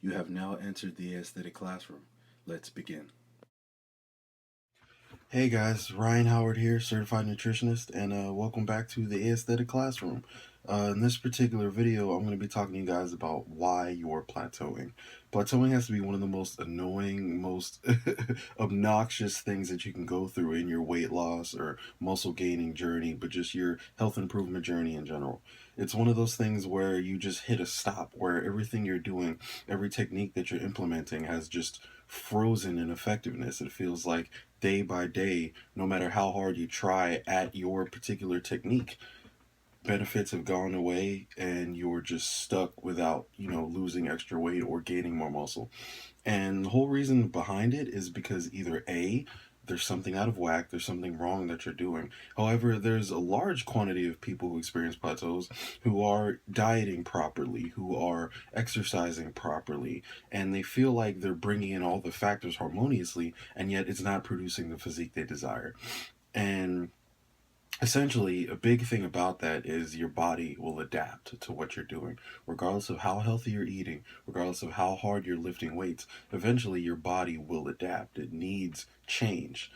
You have now entered the aesthetic classroom. Let's begin. Hey guys, Ryan Howard here, certified nutritionist, and welcome back to the aesthetic classroom. In this particular video, I'm going to be talking to you guys about why you're plateauing. Plateauing has to be one of the most annoying, most obnoxious things that you can go through in your weight loss or muscle gaining journey, but just your health improvement journey in general. It's one of those things where you just hit a stop, where everything you're doing, every technique that you're implementing has just frozen in effectiveness. It feels like day by day, no matter how hard you try at your particular technique, benefits have gone away and you're just stuck without, losing extra weight or gaining more muscle. And the whole reason behind it is because either A, there's something out of whack, there's something wrong that you're doing. However, there's a large quantity of people who experience plateaus who are dieting properly, who are exercising properly, and they feel like they're bringing in all the factors harmoniously, and yet it's not producing the physique they desire. And essentially, a big thing about that is your body will adapt to what you're doing. Regardless of how healthy you're eating, regardless of how hard you're lifting weights, eventually your body will adapt. It needs change,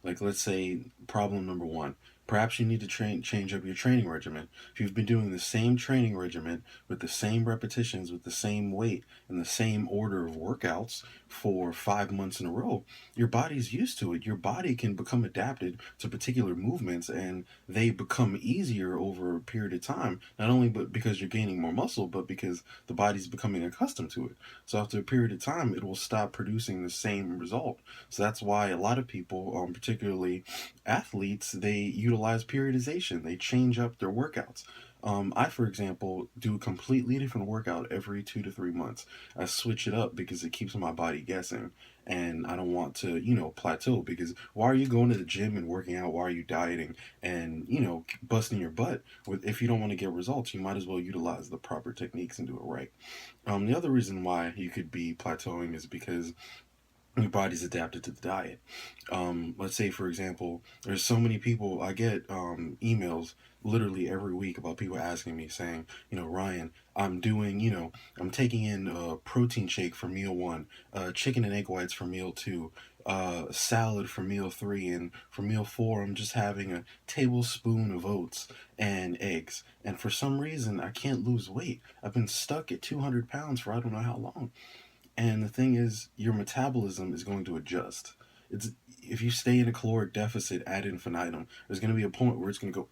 Like, let's say problem number one. Perhaps you need to change up your training regimen. If you've been doing the same training regimen with the same repetitions, with the same weight, and the same order of workouts for 5 months in a row, your body's used to it. Your body can become adapted to particular movements, and they become easier over a period of time, not only but because you're gaining more muscle, but because the body's becoming accustomed to it. So after a period of time, it will stop producing the same result. So that's why a lot of people, particularly athletes, they utilize periodization. They change up their workouts. I, for example, do a completely different workout every 2 to 3 months. I switch it up because it keeps my body guessing, and I don't want to, plateau. Because why are you going to the gym and working out? Why are you dieting and, busting your butt? If you don't want to get results, you might as well utilize the proper techniques and do it right. The other reason why you could be plateauing is because your body's adapted to the diet. Let's say, for example, there's so many people, I get emails literally every week about people asking me saying, Ryan, I'm taking in a protein shake for meal one, chicken and egg whites for meal two, salad for meal three, and for meal four, I'm just having a tablespoon of oats and eggs. And for some reason, I can't lose weight. I've been stuck at 200 pounds for I don't know how long. And the thing is, your metabolism is going to adjust. It's If you stay in a caloric deficit ad infinitum, there's going to be a point where it's going to go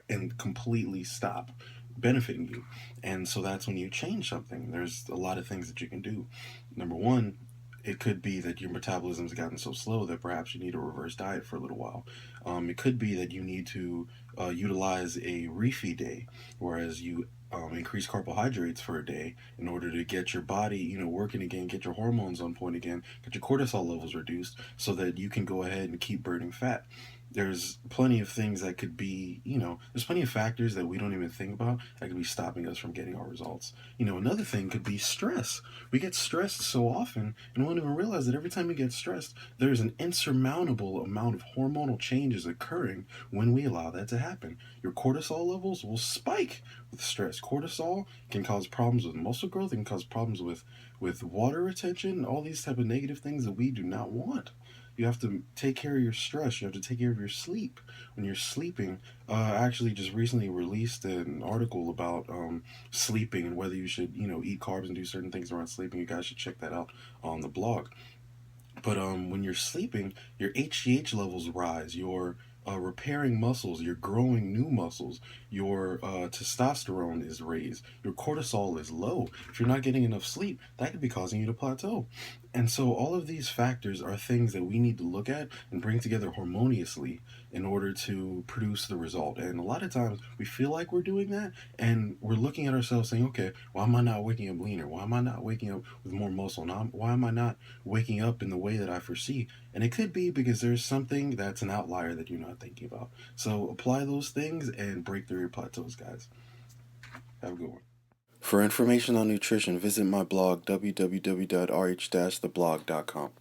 and completely stop benefiting you. And so that's when you change something. There's a lot of things that you can do. Number one, it could be that your metabolism's gotten so slow that perhaps you need a reverse diet for a little while. It could be that you need to utilize a refeed day, whereas you increase carbohydrates for a day in order to get your body, working again, get your hormones on point again, get your cortisol levels reduced so that you can go ahead and keep burning fat. There's plenty of things that could be, there's plenty of factors that we don't even think about that could be stopping us from getting our results. Another thing could be stress. We get stressed so often and we don't even realize that every time we get stressed, there's an insurmountable amount of hormonal changes occurring when we allow that to happen. Your cortisol levels will spike with stress. Cortisol can cause problems with muscle growth, it can cause problems with water retention, all these type of negative things that we do not want. You have to take care of your stress. You have to take care of your sleep. When you're sleeping, I actually just recently released an article about sleeping and whether you should, eat carbs and do certain things around sleeping. You guys should check that out on the blog. But when you're sleeping, your HGH levels rise. You're repairing muscles. You're growing new muscles. Your testosterone is raised. Your cortisol is low. If you're not getting enough sleep, that could be causing you to plateau. And so all of these factors are things that we need to look at and bring together harmoniously in order to produce the result. And a lot of times we feel like we're doing that and we're looking at ourselves saying, okay, why am I not waking up leaner? Why am I not waking up with more muscle? Now, why am I not waking up in the way that I foresee? And it could be because there's something that's an outlier that you're not thinking about. So apply those things and break through your plateaus, guys. Have a good one. For information on nutrition, visit my blog, www.rh-theblog.com.